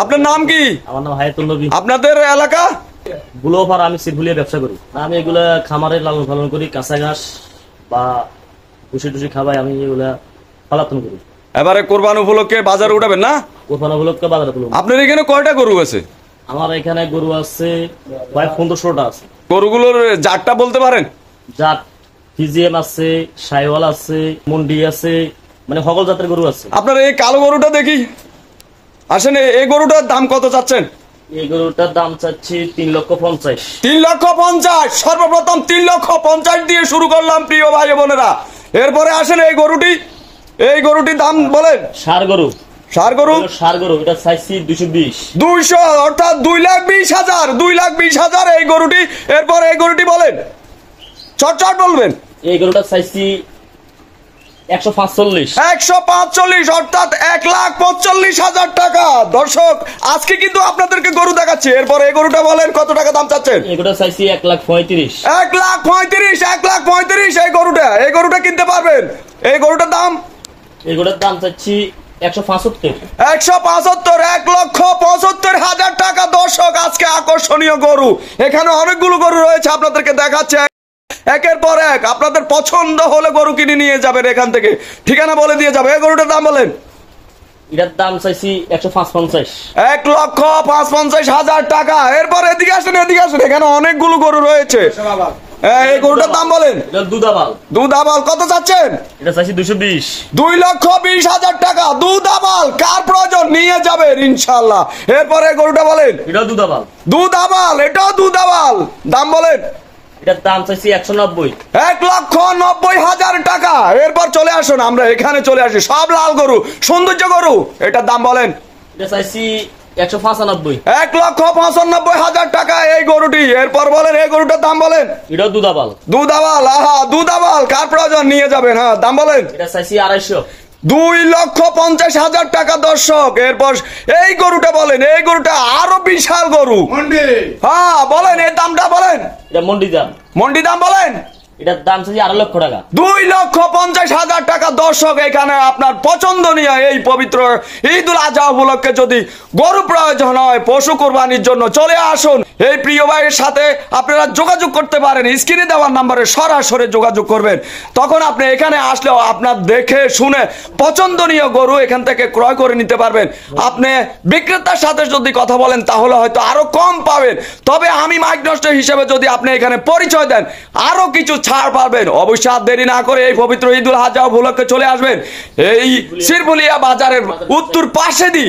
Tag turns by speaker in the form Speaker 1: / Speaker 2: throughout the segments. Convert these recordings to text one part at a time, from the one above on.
Speaker 1: আপনার নাম কি?
Speaker 2: আমার নাম হায়াতুল নবী।
Speaker 1: আপনাদের এলাকা?
Speaker 2: বুলোপাড়া। আমি সিরফুলিয়া ব্যবসা করি। আমি এগুলা খামারে লালন পালন করি, কাঁচা ঘাস বা ভুসি টুসি খাবাই, আমি এগুলা পালাতন করি।
Speaker 1: এবারে কোরবান উপলক্ষে বাজারে উঠাবেন না?
Speaker 2: কোরবান উপলক্ষে বাজারে তুলব।
Speaker 1: আপনার এখানে কয়টা গরু আছে?
Speaker 2: আমার এখানে গরু আছে প্রায় 1500টা আছে।
Speaker 1: গরুগুলোর জাতটা বলতে পারেন?
Speaker 2: জাত ফিজিয়ান আছে, সাইওয়াল আছে, মুন্ডি আছে, মানে সকল জাতের গরু আছে।
Speaker 1: আপনার এই কালো গরুটা দেখি, আসেন। এই গরুটার দাম কত চাচ্ছেন?
Speaker 2: এই গরুটার দাম চাচ্ছি 3,50,000।
Speaker 1: 3,50,000। সর্বপ্রথম 3,50,000 দিয়ে শুরু করলাম প্রিয় ভাই বোনেরা। এরপরে আসেন এই গরুটির দাম বলেন।
Speaker 2: ষাঁড় গরু।
Speaker 1: ষাঁড় গরু?
Speaker 2: ষাঁড় গরু এটা চাইছি 220।
Speaker 1: 200 অর্থাৎ 2,20,000। 2,20,000 এই গরুটি। এরপর এই গরুটি বলেন, চট বলবেন।
Speaker 2: এই গরুটা চাইছি 145।
Speaker 1: 145 অর্থাৎ 1,45,000 টাকা। দর্শক, আজকে কিন্তু আপনাদেরকে গরু দেখাচ্ছি। এরপর এই গরুটা বলেন, কত টাকা দাম চাচ্ছেন?
Speaker 2: এই গরুটা চাইছি 1,35,000।
Speaker 1: 1,35,000 এই গরুটা কিনতে পারবেন। এই গরুটার দাম?
Speaker 2: এই গরুটার দাম চাচ্ছি 175।
Speaker 1: 175, 1,75,000 টাকা। দর্শক, আজকে আকর্ষণীয় গরু, এখানে অনেকগুলো গরু রয়েছে, আপনাদেরকে দেখাচ্ছে একের পর এক। আপনাদের পছন্দ হলে গরু কিনে নিয়ে যাবেন এখান থেকে, ঠিকানা বলে দিয়ে যাবে। এই গরুটার দাম বলেন।
Speaker 2: এটার দাম চাইছি 155।
Speaker 1: 1,55,000 টাকা। এরপর এদিকে আসেন, এখানে অনেকগুলো গরু রয়েছে। এই গরুটার দাম বলেন। দুধাবাল কত চাচ্ছেন?
Speaker 2: এটা চাইছি 220।
Speaker 1: 2,20,000 টাকা। দুধাবাল কার প্রয়োজন নিয়ে যাবেন ইনশাআল্লাহ। এরপর এই গরুটা বলেন।
Speaker 2: এটাও দুধাবাল।
Speaker 1: এটাও দুধাবাল। দাম বলেন।
Speaker 2: এটার দাম চাইছি 190।
Speaker 1: 1,90,000 টাকা। এরপর চলে আসুন, আমরা এখানে চলে আসি। সব লাল গরু, সৌন্দর্য গরু। এটার দাম বলেন।
Speaker 2: এটা চাইছি 195।
Speaker 1: 1,95,000 টাকা এই গরুটি। এরপর বলেন এই গরুটার দাম বলেন।
Speaker 2: এটাও দুধাবাল।
Speaker 1: দুধাবাল কার প্রয়োজন নিয়ে যাবেন। হ্যাঁ, দাম বলেন।
Speaker 2: এটা চাইছি 250।
Speaker 1: 2,50,000 টাকা। দর্শক, এরপর এই গরুটা বলেন। এই গরুটা আরো বিশাল গরু। হ্যাঁ বলেন, এই দামটা বলেন।
Speaker 2: এটা মন্ডি দাম
Speaker 1: বলেন।
Speaker 2: এটার দাম চাইছি 2 লক্ষ টাকা।
Speaker 1: 2,50,000 টাকা। দর্শক, এখানে আপনার পছন্দনীয় এই পবিত্র ঈদুল আজহা উপলক্ষে যদি গরু প্রয়োজন হয় পশু কোরবানির জন্য, চলে আসুন। এই প্রিয় ভাইয়ের সাথে আপনারা যোগাযোগ করতে পারেন। স্ক্রিনে দেওয়ার নাম্বারে সরাসরি যোগাযোগ করবেন। তখন আপনি এখানে আসলেও আপনার দেখে শুনে পছন্দনীয় গরু এখান থেকে ক্রয় করে নিতে পারবেন। আপনি বিক্রেতার সাথে যদি কথা বলেন তাহলে হয়তো আরো কম পাবেন। তবে আমি মাইক নষ্ট হিসেবে যদি আপনি এখানে পরিচয় দেন, আরো কিছু ছাড় পাবেন। অবশ্যই আর দেরি না করে এই পবিত্র ঈদুল আজহা উপলক্ষে চলে আসবেন। এই সিরফুলিয়া বাজারের উত্তর পাশে দি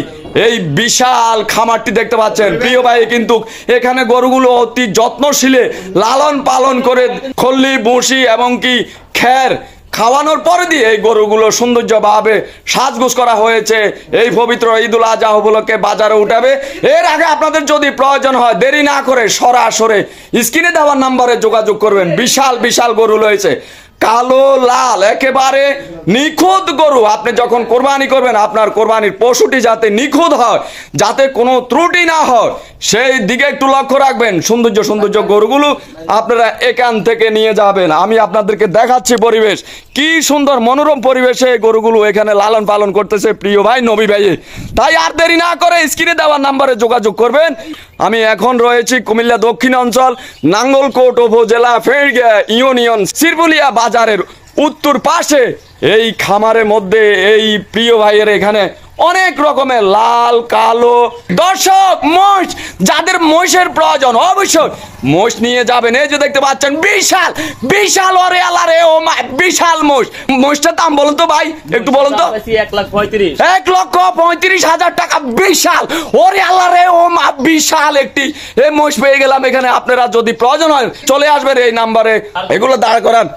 Speaker 1: এই বিশাল খামারটি দেখতে পাচ্ছেন প্রিয় ভাই। কিন্তু এখানে গরুগুলো অতি যত্নশীলে লালন পালন করে খল্লি ভুসি এবং কি খ্যার খাওয়ানোর পরে দিয়ে এই গরুগুলো সৌন্দর্যভাবে সাজগোজ করা হয়েছে। এই পবিত্র ঈদুল আজহা উপলক্ষে বাজারে উঠাবে। এর আগে আপনাদের যদি প্রয়োজন হয় দেরি না করে সরাসরি স্ক্রিনে দেওয়ার নাম্বারে যোগাযোগ করবেন। বিশাল গরু রয়েছে, কালো লাল, একেবারে নিখুঁত গরু। আপনি যখন কোরবানি করবেন আপনার কোরবানির পশুটি যাতে নিখুঁত হয়, যাতে কোনো ত্রুটি না হয়, সেই দিকে একটু লক্ষ্য রাখবেন। সৌন্দর্য গরুগুলো আপনারা এখান থেকে নিয়ে যাবেন। আমি আপনাদেরকে দেখাচ্ছি পরিবেশ, কি সুন্দর মনোরম পরিবেশে গরুগুলো এখানে লালন পালন করতেছে প্রিয় ভাই নবী ভাই। তাই আর দেরি না করে স্ক্রিনে দেওয়ার নাম্বারে যোগাযোগ করবেন। আমি এখন রয়েছি কুমিল্লা দক্ষিণ অঞ্চল নাঙ্গলকোট উপজেলা ফেরগা ইউনিয়ন সিরফুলিয়া বাজারের উত্তর পাশে এই খামারের মধ্যে এই প্রিয় ভাইয়ের এখানে অনেক রকমের লাল কালো। দর্শক, মহিষ, যাদের মহিষের প্রয়োজন অবশ্যই মহিষ নিয়ে যাবেন। এই যে দেখতে পাচ্ছেন বিশাল ওরে আলারে ও মা, বিশাল মহিষটার দাম বলুন তো ভাই, একটু বলুন তো।
Speaker 2: 1,35,000।
Speaker 1: 1,35,000 টাকা। বিশাল ওরে আলারে ও মা, বিশাল একটি এই মহিষ পেয়ে গেলাম এখানে। আপনারা যদি প্রয়োজন হয় চলে আসবেন এই নাম্বারে। এগুলো দাঁড় করান।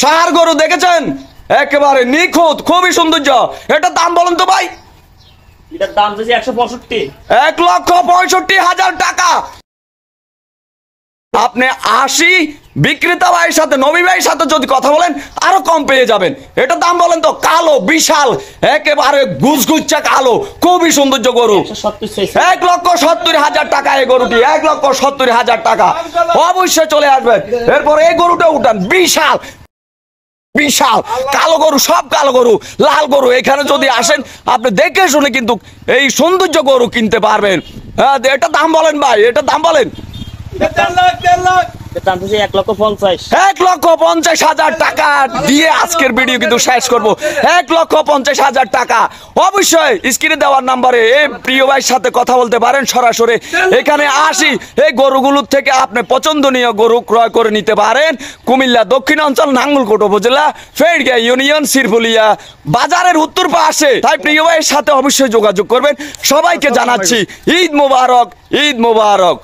Speaker 1: ষাঁড় গরু দেখেছেন, একেবারে নিখুঁত, খুবই সৌন্দর্য। এটার দাম বলুন তো ভাই।
Speaker 2: এটার দাম চাইছি 165।
Speaker 1: 1,65,000 টাকা। আপনি 80 বিক্রেতা ভাইয়ের সাথে নবী ভাইয়ের সাথে যদি কথা বলেন আরো কম পেয়ে যাবেন। এটার দাম বলেন তো। কালো বিশাল, একেবারে গুজগুচ্ছা কালো, খুবই সৌন্দর্য গরু। 1,70,000 টাকা এই গরুটি। 1,70,000 টাকা। অবশ্যই চলে আসবেন। এরপর এই গরুটা উঠান, বিশাল বিশাল কালো গরু, সব কালো গরু, লাল গরু। এখানে যদি আসেন আপনি দেখে শুনে কিন্তু এই সৌন্দর্য গরু কিনতে পারবেন। হ্যাঁ, এটা দাম বলেন ভাই, এটা দাম বলেন।
Speaker 2: দাম হচ্ছে 1,50,000।
Speaker 1: 1,50,000 টাকা দিয়ে আজকের ভিডিও কিন্তু শেষ করব। 1,50,000 টাকা। অবশ্যই স্ক্রিনে দেওয়ার নাম্বারে এই প্রিয় ভাইয়ের সাথে কথা বলতে পারেন সরাসরি। এখানে আসি এই গরুগুলোর থেকে আপনি পছন্দনীয় গরু ক্রয় করে নিতে পারেন। কুমিল্লা দক্ষিণাঞ্চল নাঙ্গলকোট উপজেলা ফেরগাঁ ইউনিয়ন শিরফুলিয়া বাজারের উত্তর পাশে। তাই প্রিয় ভাইয়ের সাথে অবশ্যই যোগাযোগ করবেন। সবাইকে জানাচ্ছি ঈদ মোবারক, ঈদ মোবারক।